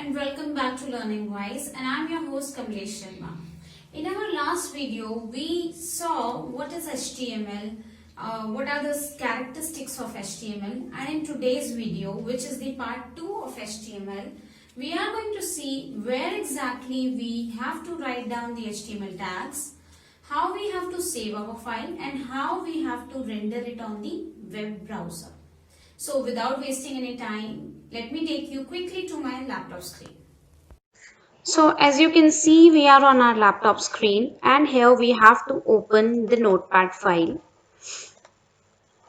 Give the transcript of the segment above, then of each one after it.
and welcome back to Learning Wise, and I'm your host Kamlesh Sharma. In our last video, we saw what is HTML, what are the characteristics of HTML, and in today's video, which is the part 2 of HTML, we are going to see where exactly we have to write down the HTML tags, how we have to save our file, and how we have to render it on the web browser. So without wasting any time, let me take you quickly to my laptop screen. So as you can see, we are on our laptop screen and here we have to open the notepad file.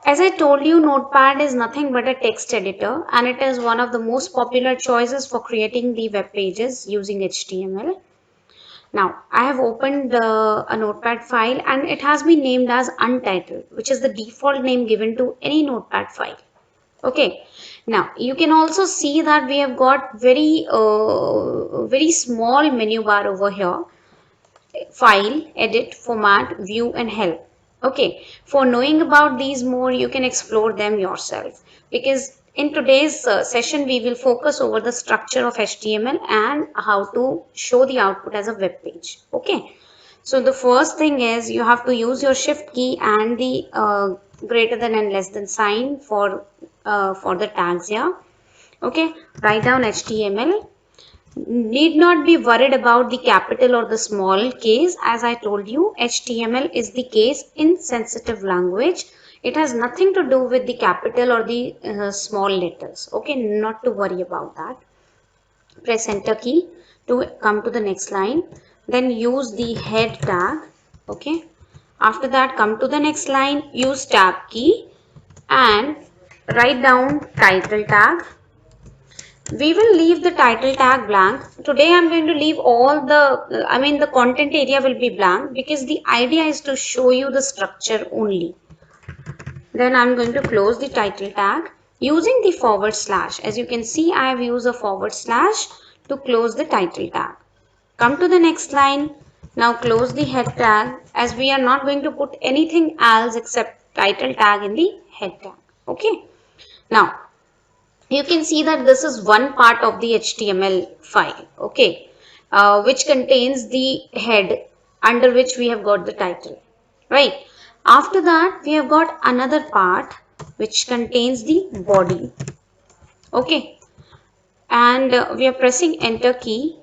As I told you, notepad is nothing but a text editor and it is one of the most popular choices for creating the web pages using HTML. Now, I have opened a notepad file and it has been named as untitled, which is the default name given to any notepad file. Okay, now you can also see that we have got very small menu bar over here: file, edit, format, view, and help. Okay, for knowing about these more, you can explore them yourself, because in today's session we will focus over the structure of HTML and how to show the output as a web page. Okay, so the first thing is you have to use your shift key and the greater than and less than sign for the tags here. Okay, write down HTML. Need not be worried about the capital or the small case. As I told you, HTML is the case insensitive language. It has nothing to do with the capital or the small letters. Okay, not to worry about that. Press enter key to come to the next line. Then use the head tag. Okay. After that, come to the next line. Use tab key and write down title tag. We will leave the title tag blank. Today I'm going to leave all the content area will be blank because the idea is to show you the structure only. Then I'm going to close the title tag using the forward slash. As you can see, I have used a forward slash to close the title tag. Come to the next line. Now close the head tag, as we are not going to put anything else except title tag in the head tag. Okay. Now you can see that this is one part of the HTML file, okay, which contains the head under which we have got the title, right? After that, we have got another part which contains the body, okay, and we are pressing enter key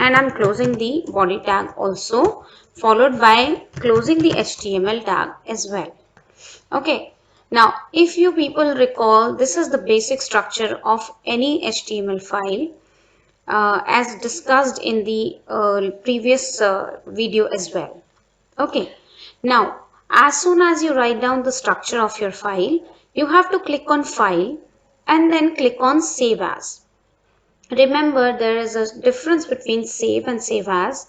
and I'm closing the body tag also, followed by closing the HTML tag as well. Okay, now if you people recall, this is the basic structure of any HTML file as discussed in the previous video as well. Okay, now as soon as you write down the structure of your file, you have to click on file and then click on save as. Remember, there is a difference between save and save as.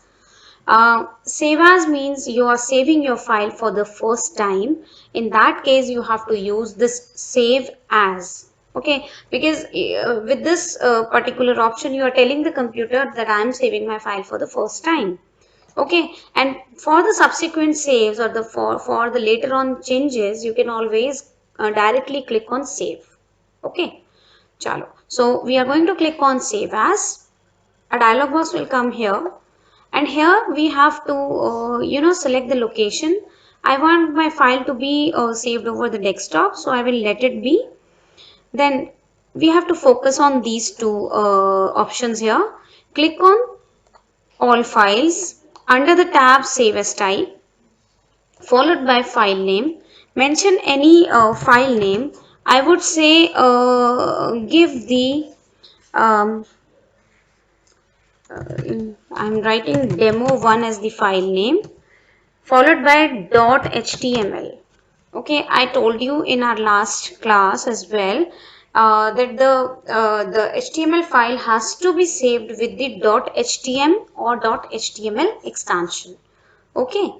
Save as means you are saving your file for the first time. In that case, you have to use this save as. Okay, because with this particular option, you are telling the computer that I am saving my file for the first time. Okay, and for the subsequent saves or the for the later on changes, you can always directly click on save. Okay, chalo. So we are going to click on save as. A dialog box will come here. And here we have to select the location. I want my file to be saved over the desktop, so I will let it be. Then we have to focus on these two options here. Click on all files. Under the tab save as type, followed by file name. Mention any file name. I would say give the I'm writing demo1 as the file name, followed by .html. Okay, I told you in our last class as well that the HTML file has to be saved with the .htm or .html extension. Okay.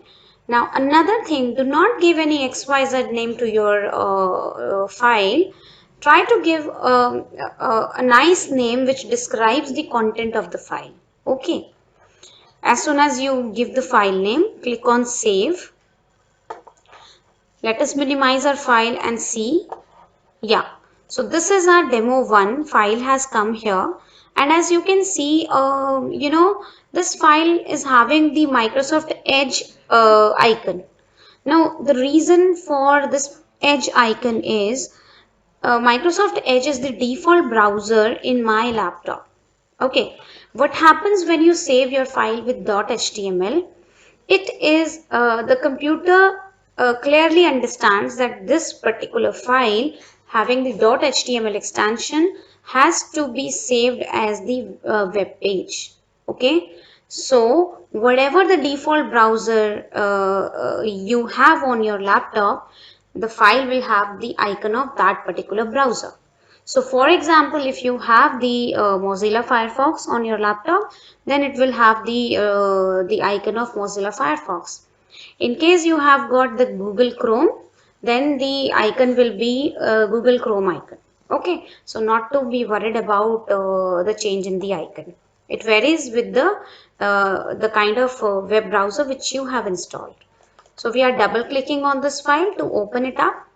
Now another thing, do not give any XYZ name to your file. Try to give a nice name which describes the content of the file. Okay. As soon as you give the file name, click on save. Let us minimize our file and see. Yeah. So this is our demo1 file has come here. And as you can see, this file is having the Microsoft Edge icon. Now, the reason for this Edge icon is Microsoft Edge is the default browser in my laptop. Okay, what happens when you save your file with .html? It is the computer clearly understands that this particular file having the .html extension has to be saved as the web page. Okay, so whatever the default browser you have on your laptop, the file will have the icon of that particular browser. So for example, if you have the Mozilla Firefox on your laptop, then it will have the icon of Mozilla Firefox. In case you have got the Google Chrome, then the icon will be Google Chrome icon. Okay, so not to be worried about the change in the icon. It varies with the kind of web browser which you have installed. So we are double clicking on this file to open it up.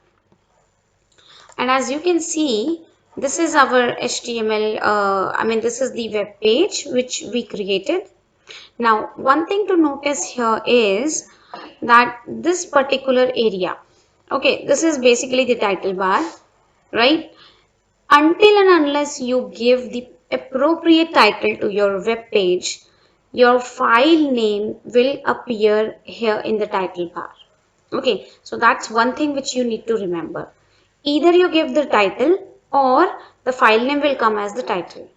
And as you can see, this is our HTML, this is the web page which we created. Now, one thing to notice here is that this particular area, okay, this is basically the title bar, right? Until and unless you give the appropriate title to your web page, your file name will appear here in the title bar. Okay, so that's one thing which you need to remember. Either you give the title or the file name will come as the title.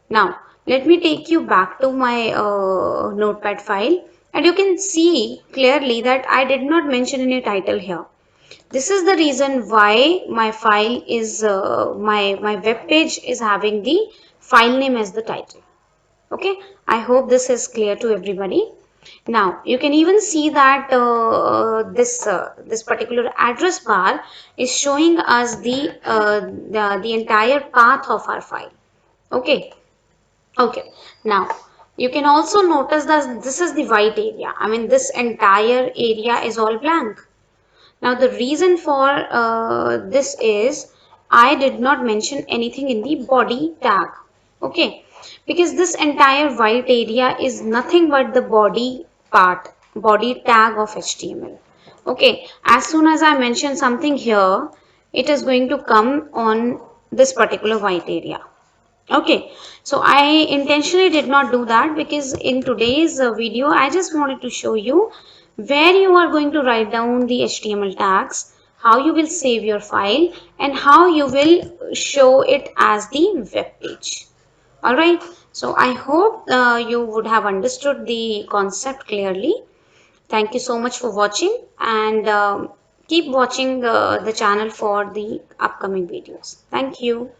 Now, let me take you back to my notepad file, and you can see clearly that I did not mention any title here. This is the reason why my file is, my web page is having the file name as the title. Okay, I hope this is clear to everybody. Now you can even see that this particular address bar is showing us the entire path of our file. Okay, okay. Now you can also notice that this is the white area. This entire area is all blank. Now the reason for this is I did not mention anything in the body tag. Okay, because this entire white area is nothing but the body part, body tag of HTML. Okay, as soon as I mention something here, it is going to come on this particular white area. Okay, so I intentionally did not do that because in today's video, I just wanted to show you where you are going to write down the HTML tags, how you will save your file, and how you will show it as the web page. Alright, so I hope you would have understood the concept clearly. Thank you so much for watching, and keep watching the channel for the upcoming videos. Thank you.